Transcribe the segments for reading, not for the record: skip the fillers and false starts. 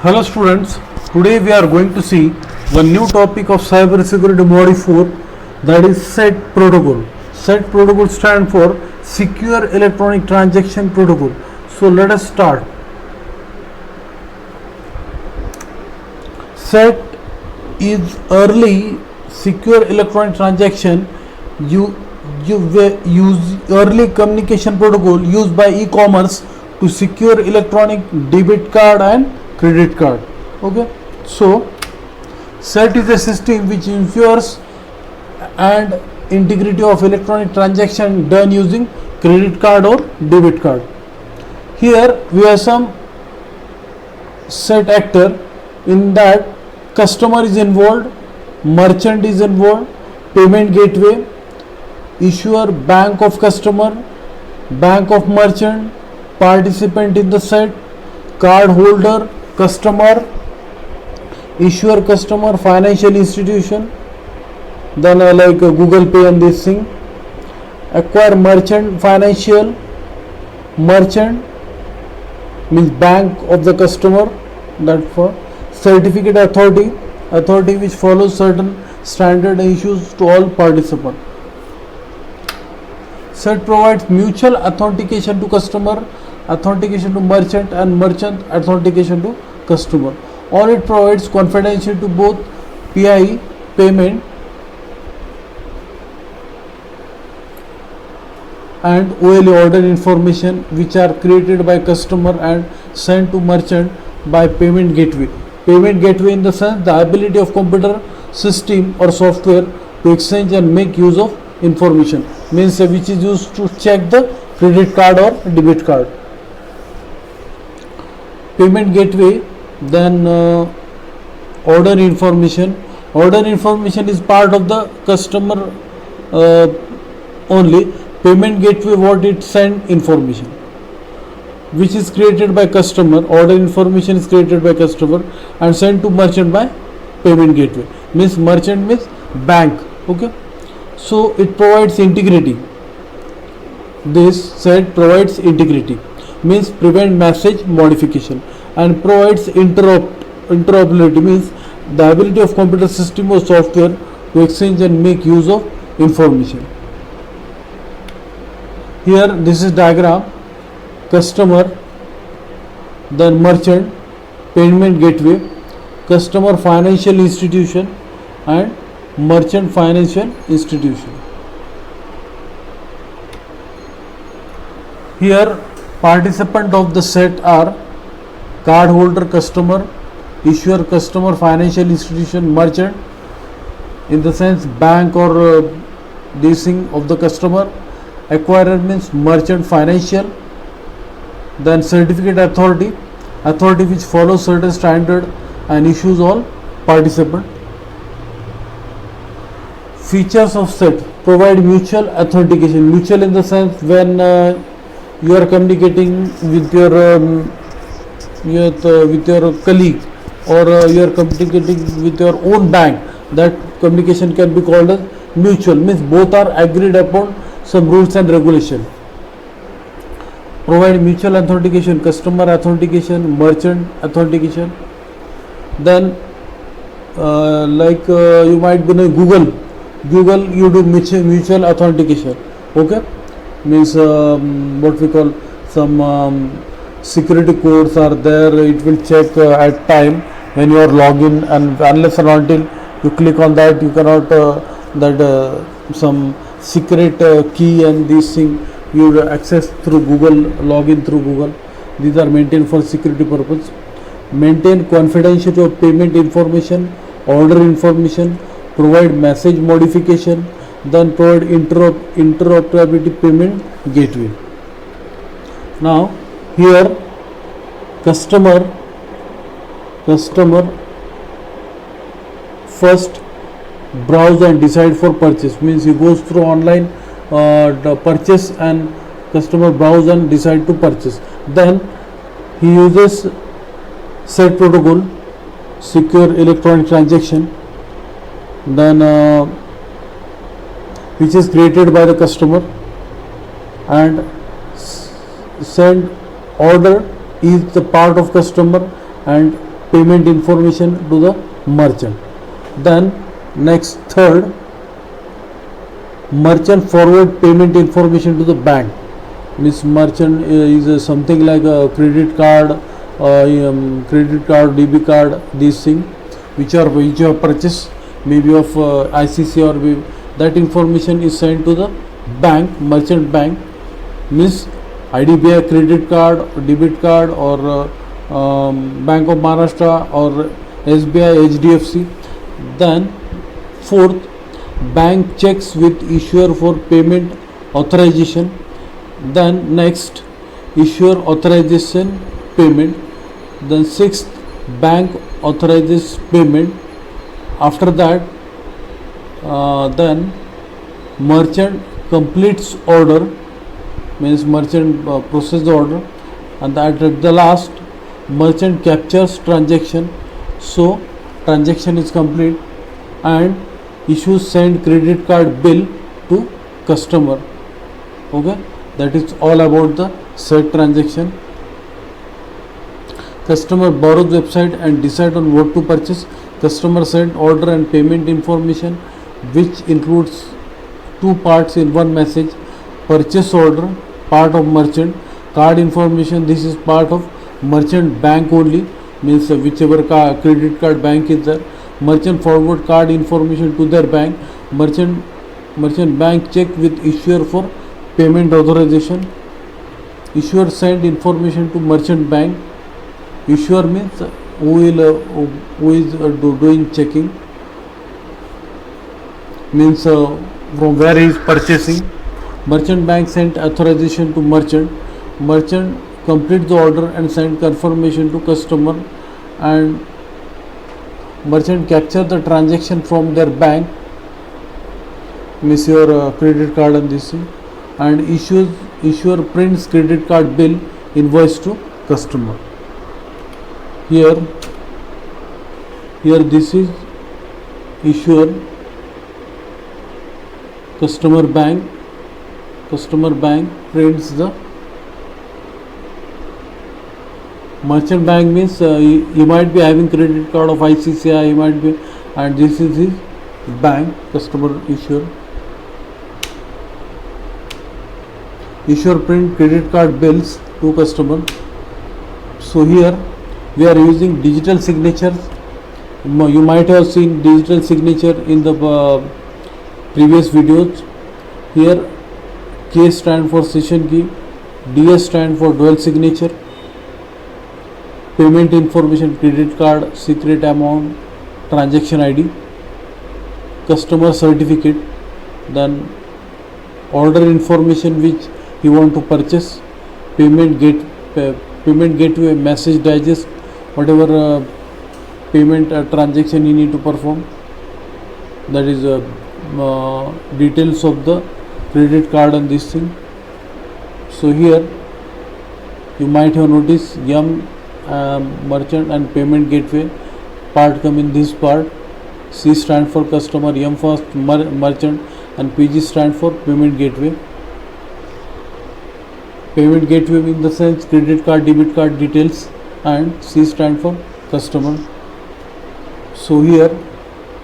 Hello students, today we are going to see one new topic of cybersecurity module 4, that is SET protocol. SET protocol stands for Secure Electronic Transaction Protocol. So let us start. SET is early secure electronic transaction use early communication protocol used by e-commerce to secure electronic debit card and credit card. Okay, so SET is a system which ensures and integrity of electronic transaction done using credit card or debit card. Here we have some SET actor. In that, customer is involved, merchant is involved, payment gateway, issuer, bank of customer, bank of merchant, participant in the SET, card holder, customer, issuer, customer, financial institution, then like Google Pay and this thing, acquire, merchant, financial, merchant means bank of the customer, that for certificate, authority which follows certain standard issues to all participants. SET provides mutual authentication to customer, authentication to merchant, and merchant authentication to customer. Or it provides confidential to both PIE, payment, and OLE, order information, which are created by customer and sent to merchant by payment gateway. Payment gateway in the sense the ability of computer system or software to exchange and make use of information, means which is used to check the credit card or debit card. Payment gateway, then order information. Order information is part of the customer only. Payment gateway, what it send information, which is created by customer. Order information is created by customer and sent to merchant by payment gateway, means merchant means bank. Okay, so it provides integrity. This SET provides integrity, means prevent message modification, and provides interoperability, means the ability of computer system or software to exchange and make use of information. Here this is diagram: customer, then merchant, payment gateway, customer, financial institution, and merchant, financial institution. Here participant of the SET are card holder, customer, issuer, customer, financial institution, merchant in the sense bank or this thing of the customer, acquirer means merchant, financial, then certificate, authority which follows certain standard and issues all participant. Features of SET: provide mutual authentication. Mutual in the sense when you are communicating with your colleague, or you are communicating with your own bank, that communication can be called as mutual, means both are agreed upon some rules and regulation. Provide mutual authentication, customer authentication, merchant authentication. Then you might be knowing Google you do mutual authentication. Okay, means what we call some security codes are there. It will check at time when you are login, and unless and until you click on that, you cannot some secret key and this thing you access through Google, login through Google. These are maintained for security purpose. Maintain confidentiality of payment information, order information, provide message modification, then provide interoperability payment gateway. Now here customer first browse and decide for purchase, means he goes through online the purchase, and customer browse and decide to purchase. Then he uses SET protocol, secure electronic transaction, then which is created by the customer, and send order is the part of customer, and payment information to the merchant. Then next third, merchant forward payment information to the bank. Means merchant is something like a credit card, debit card, these things which you have purchased, maybe of ICC or maybe, that information is sent to the bank, merchant bank. Means IDBI credit card, debit card, or Bank of Maharashtra or SBI, HDFC. Then fourth, bank checks with issuer for payment authorization. Then next, issuer authorization payment. Then sixth, bank authorizes payment. After that, then merchant completes order, means merchant process the order, and that at the last, merchant captures transaction. So transaction is complete and issues send credit card bill to customer. Okay, that is all about the SET transaction. Customer borrows website and decide on what to purchase. Customer send order and payment information, which includes two parts in one message. Purchase order, part of merchant. Card information, this is part of merchant bank only, means whichever credit card bank is there. Merchant forward card information to their bank. Merchant bank check with issuer for payment authorization. Issuer send information to merchant bank. Issuer means who is doing checking, means from where he is purchasing. Merchant bank sent authorization to merchant. Merchant complete the order and send confirmation to customer, and merchant capture the transaction from their bank, means your credit card and this thing, and issuer prints credit card bill invoice to customer. Here this is issuer, customer bank prints the. Merchant bank means you might be having credit card of ICCI, you might be, and this is his bank, customer issuer. Issuer print credit card bills to customer. So here we are using digital signatures. You might have seen digital signature in the previous videos. Here K stand for session key, DS stand for dual signature. Payment information, credit card, secret amount, transaction ID, customer certificate, then order information which you want to purchase, payment gateway, message digest, whatever payment transaction you need to perform, that is details of the credit card and this thing. So here you might have noticed merchant and payment gateway part come in this part. C stand for customer, M for merchant, and PG stand for payment gateway. Payment gateway in the sense credit card, debit card details, and C stand for customer. So here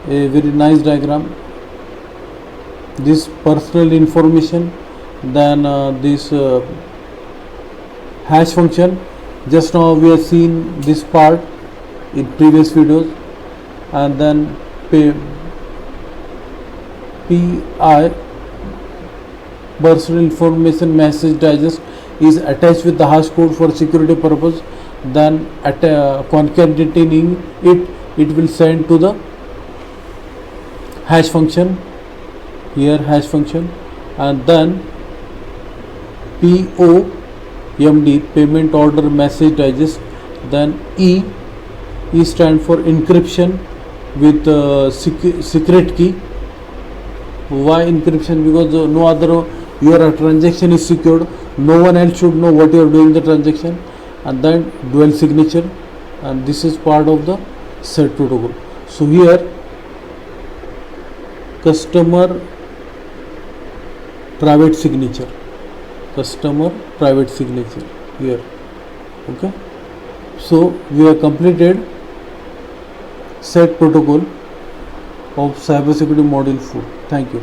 a very nice diagram. This personal information, then this hash function. Just now we have seen this part in previous videos, and then PI, personal information message digest, is attached with the hash code for security purpose. Then concatenating it will send to the hash function. Here hash function, and then POMD, payment order message digest. Then E stand for encryption with secret key. Why encryption? Because no other, your transaction is secured, no one else should know what you are doing the transaction. And then dual signature, and this is part of the SET protocol. So here customer private signature here. Okay, so we have completed SET protocol of cybersecurity module 4. Thank you.